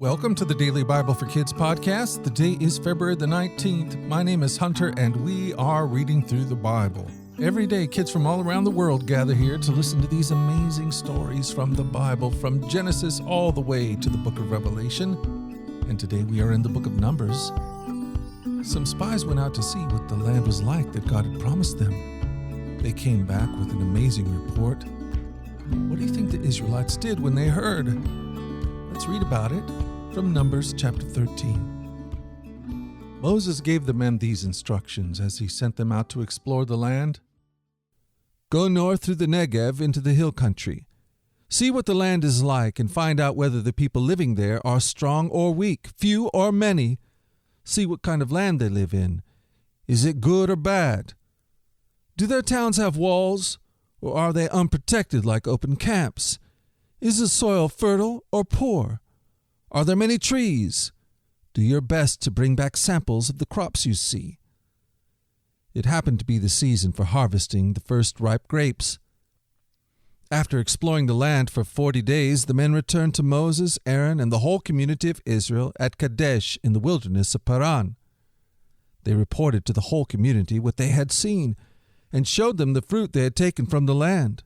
Welcome to the Daily Bible for Kids podcast. The day is February the 19th. My name is Hunter, and we are reading through the Bible. Every day, kids from all around the world gather here to listen to these amazing stories from the Bible, from Genesis all the way to the book of Revelation. And today we are in the book of Numbers. Some spies went out to see what the land was like that God had promised them. They came back with an amazing report. What do you think the Israelites did when they heard? Let's read about it from Numbers chapter 13. Moses gave the men these instructions as he sent them out to explore the land. Go north through the Negev into the hill country. See what the land is like and find out whether the people living there are strong or weak, few or many. See what kind of land they live in. Is it good or bad? Do their towns have walls, or are they unprotected like open camps? Is the soil fertile or poor? Are there many trees? Do your best to bring back samples of the crops you see. It happened to be the season for harvesting the first ripe grapes. After exploring the land for 40 days, the men returned to Moses, Aaron, and the whole community of Israel at Kadesh in the wilderness of Paran. They reported to the whole community what they had seen and showed them the fruit they had taken from the land.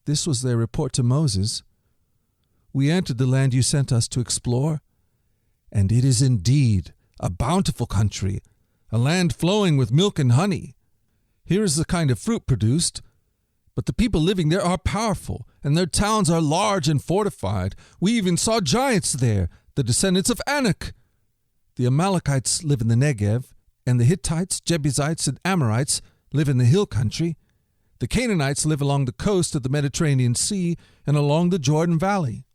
This was their report to Moses. We entered the land you sent us to explore, and it is indeed a bountiful country, a land flowing with milk and honey. Here is the kind of fruit produced, but the people living there are powerful, and their towns are large and fortified. We even saw giants there, the descendants of Anak. The Amalekites live in the Negev, and the Hittites, Jebusites, and Amorites live in the hill country. The Canaanites live along the coast of the Mediterranean Sea and along the Jordan Valley.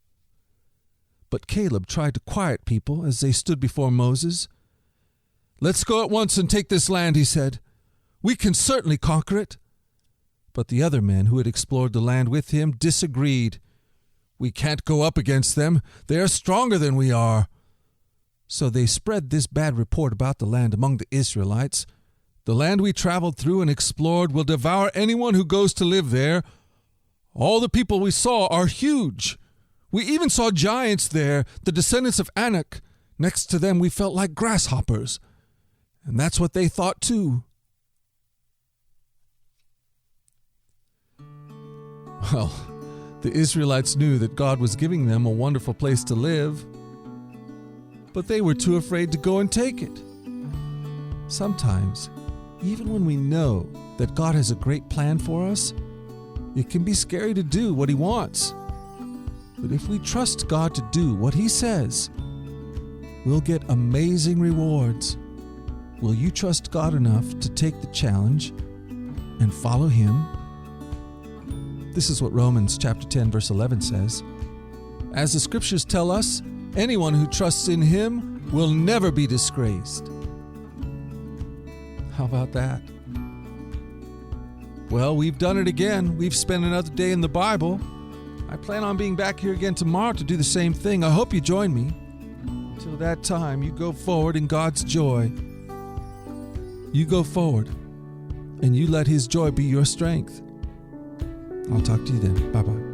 But Caleb tried to quiet people as they stood before Moses. Let's go at once and take this land, he said. We can certainly conquer it. But the other men who had explored the land with him disagreed. We can't go up against them. They are stronger than we are. So they spread this bad report about the land among the Israelites. The land we traveled through and explored will devour anyone who goes to live there. All the people we saw are huge. We even saw giants there, the descendants of Anak. Next to them we felt like grasshoppers. And that's what they thought too. Well, the Israelites knew that God was giving them a wonderful place to live, but they were too afraid to go and take it. Sometimes, even when we know that God has a great plan for us, it can be scary to do what He wants. But if we trust God to do what He says, we'll get amazing rewards. Will you trust God enough to take the challenge and follow Him? This is what Romans chapter 10 verse 11 says. As the scriptures tell us, anyone who trusts in Him will never be disgraced. How about that? Well, we've done it again. We've spent another day in the Bible. I plan on being back here again tomorrow to do the same thing. I hope you join me. Until that time, you go forward in God's joy. You go forward, and you let His joy be your strength. I'll talk to you then. Bye-bye.